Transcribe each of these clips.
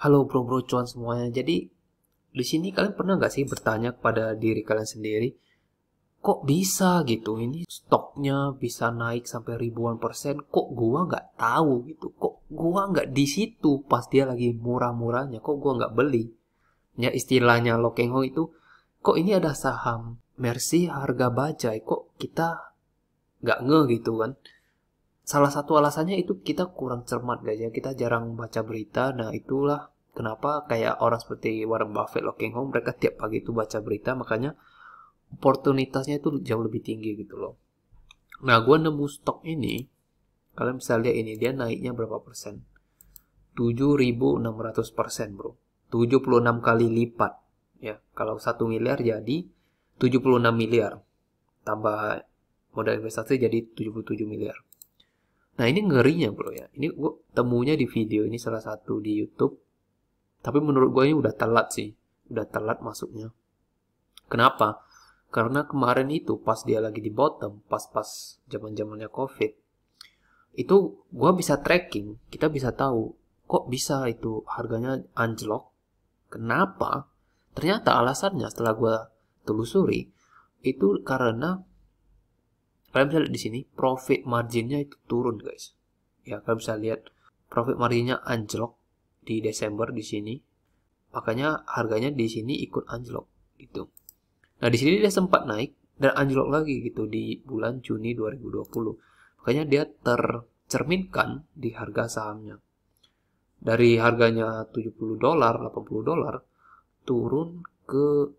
Halo bro-bro cuan semuanya. Jadi di sini kalian pernah nggak sih bertanya kepada diri kalian sendiri, kok bisa gitu? Ini stoknya bisa naik sampai ribuan persen. Kok gua nggak tahu gitu? Kok gua nggak di situ pas dia lagi murah-murahnya? Kok gua nggak beli? Ya istilahnya Lo Keng Ho itu, kok ini ada saham Mercy harga bajai? Kok kita nggak ngeh gitu kan? Salah satu alasannya itu kita kurang cermat guys ya. Kita jarang baca berita. Nah itulah kenapa kayak orang seperti Warren Buffett, Lo Keng Hong, mereka tiap pagi itu baca berita. Makanya oportunitasnya itu jauh lebih tinggi gitu loh. Nah gue nemu stok ini. Kalian bisa lihat ini dia naiknya berapa persen. 7.600% bro. 76 kali lipat. Ya, kalau 1 miliar jadi 76 miliar. Tambah modal investasi jadi 77 miliar. Nah ini ngerinya bro ya. Ini gue temunya di video ini salah satu di YouTube. Tapi menurut gue ini udah telat sih. Udah telat masuknya. Kenapa? Karena kemarin itu pas dia lagi di bottom. Pas-pas zaman-zamannya COVID. Itu gue bisa tracking. Kita bisa tahu. Kok bisa itu harganya anjlok. Kenapa? Ternyata alasannya setelah gue telusuri. Itu karena kalian bisa lihat di sini profit marginnya itu turun guys. Ya kalian bisa lihat profit marginnya anjlok di Desember di sini. Makanya harganya di sini ikut anjlok gitu. Nah di sini dia sempat naik dan anjlok lagi gitu di bulan Juni 2020. Makanya dia tercerminkan di harga sahamnya. Dari harganya 70 dolar, 80 dolar turun ke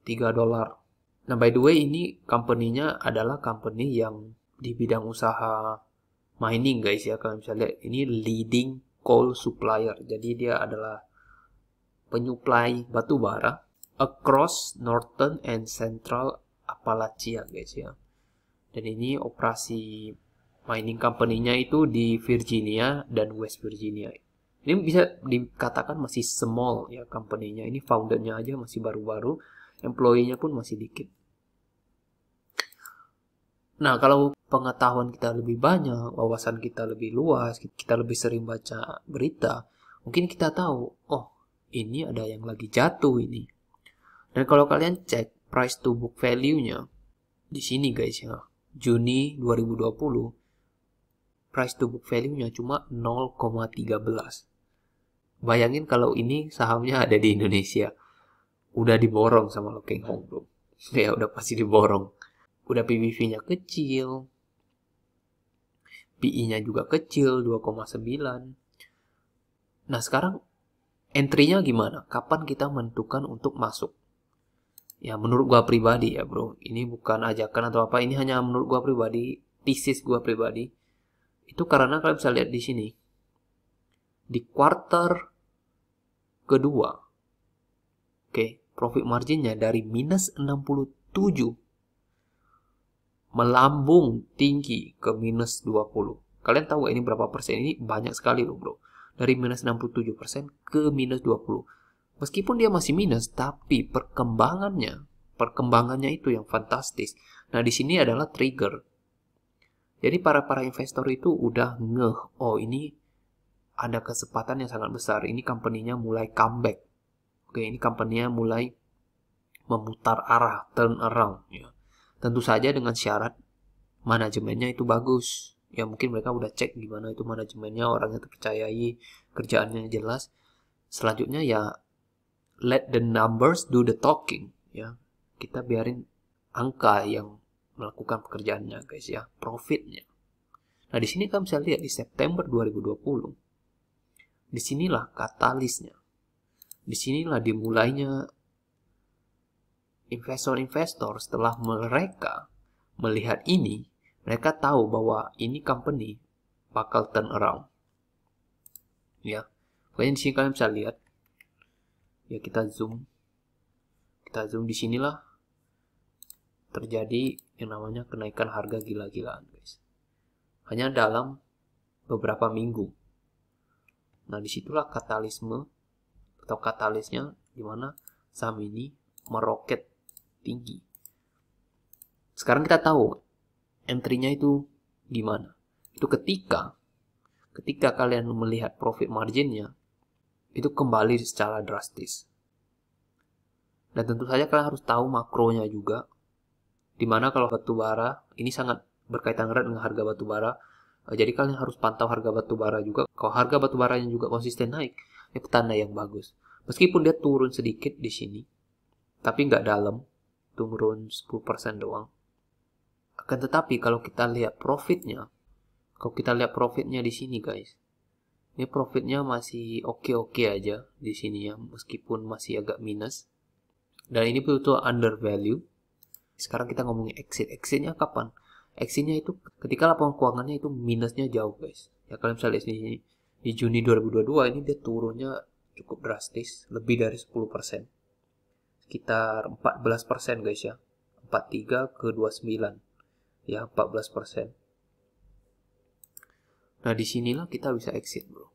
3 dolar. Nah, by the way, ini company-nya adalah company yang di bidang usaha mining, guys ya. Kalian bisa lihat, ini leading coal supplier. Jadi, dia adalah penyuplai batu bara across Northern and Central Appalachia, guys ya. Dan ini operasi mining company-nya itu di Virginia dan West Virginia. Ini bisa dikatakan masih small ya company-nya. Ini foundernya aja masih baru-baru. Employee-nya pun masih dikit. Nah, kalau pengetahuan kita lebih banyak, wawasan kita lebih luas, kita lebih sering baca berita, mungkin kita tahu, oh, ini ada yang lagi jatuh ini. Dan kalau kalian cek price to book value-nya di sini guys ya, Juni 2020, price to book value-nya cuma 0,13. Bayangin kalau ini sahamnya ada di Indonesia. Udah diborong sama Lo Keng Hong bro. Ya udah pasti diborong. Udah PBV-nya kecil. PE-nya juga kecil 2,9. Nah sekarang entry-nya gimana? Kapan kita menentukan untuk masuk? Ya menurut gua pribadi ya bro. Ini bukan ajakan atau apa. Ini hanya menurut gua pribadi. Thesis gua pribadi. Itu karena kalian bisa lihat di sini. Di quarter kedua. Oke. Profit marginnya dari minus 67 melambung tinggi ke minus 20. Kalian tahu gak ini berapa persen? Ini banyak sekali loh bro. Dari minus 67% ke minus 20. Meskipun dia masih minus, tapi perkembangannya itu yang fantastis. Nah di sini adalah trigger. Jadi para investor itu udah ngeh, oh ini ada kesempatan yang sangat besar. Ini company-nya mulai comeback. Oke, ini company-nya mulai memutar arah, turn around ya. Tentu saja dengan syarat manajemennya itu bagus. Ya mungkin mereka udah cek gimana itu manajemennya, orangnya terpercayai, kerjaannya jelas. Selanjutnya ya let the numbers do the talking ya. Kita biarin angka yang melakukan pekerjaannya guys ya, profitnya. Nah di sini kan bisa lihat di September 2020. Disinilah katalisnya. Disinilah dimulainya investor-investor setelah mereka melihat ini, mereka tahu bahwa ini company bakal turn around. Ya, pokoknya di sini kalian bisa lihat. Ya kita zoom di sinilah terjadi yang namanya kenaikan harga gila-gilaan, guys. Hanya dalam beberapa minggu. Nah disitulah katalisnya di mana saham ini meroket tinggi. Sekarang kita tahu entry-nya itu gimana. Itu ketika kalian melihat profit margin-nya itu kembali secara drastis. Dan tentu saja kalian harus tahu makronya juga, dimana kalau batu bara ini sangat berkaitan erat dengan harga batu bara. Jadi kalian harus pantau harga batu bara juga. Kalau harga batu baranya juga konsisten naik, itu tanda yang bagus. Meskipun dia turun sedikit di sini, tapi nggak dalam, turun 10% doang. Akan tetapi kalau kita lihat profitnya, di sini guys, ini profitnya masih oke-oke aja di sini ya, meskipun masih agak minus. Dan ini betul-betul under value. Sekarang kita ngomongin exit. Exitnya kapan? Exitnya itu ketika laporan keuangannya itu minusnya jauh guys. Ya kalian bisa lihat di sini. Di Juni 2022 ini dia turunnya cukup drastis, lebih dari 10%. Sekitar 14% guys ya. 43 ke 29. Ya, 14%. Nah, disinilah kita bisa exit, bro.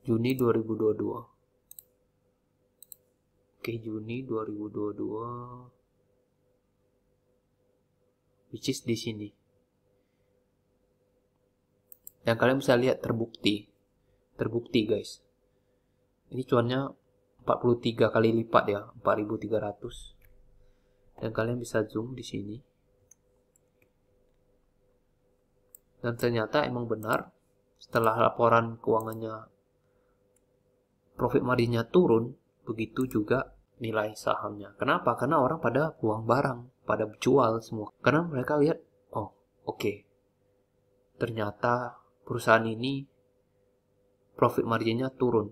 Juni 2022. Oke, Juni 2022. Which is di sini. Dan kalian bisa lihat terbukti guys. Ini cuannya 43 kali lipat ya, 4.300. Dan kalian bisa zoom di sini. Dan ternyata emang benar, setelah laporan keuangannya profit marginnya turun, begitu juga nilai sahamnya. Kenapa? Karena orang pada buang barang, pada jual semua. Karena mereka lihat, oh oke, ternyata perusahaan ini profit marginnya turun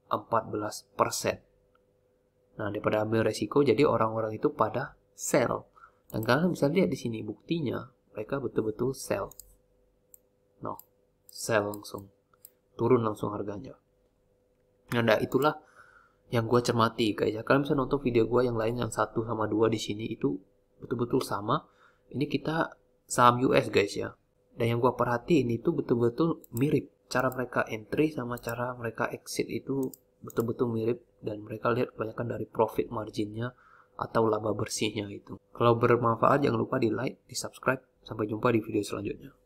14%. Nah, daripada ambil resiko, jadi orang-orang itu pada sell. Dan kalian bisa lihat di sini buktinya, mereka betul-betul sell. No, sell langsung, turun langsung harganya. Nah, itulah yang gue cermati guys ya. Kalian bisa nonton video gue yang lain yang 1 sama 2 di sini, itu betul-betul sama. Ini kita saham US guys ya. Dan yang gue perhatiin itu betul-betul mirip. Cara mereka entry sama cara mereka exit itu betul-betul mirip. Dan mereka lihat kebanyakan dari profit marginnya atau laba bersihnya itu. Kalau bermanfaat jangan lupa di like, di subscribe. Sampai jumpa di video selanjutnya.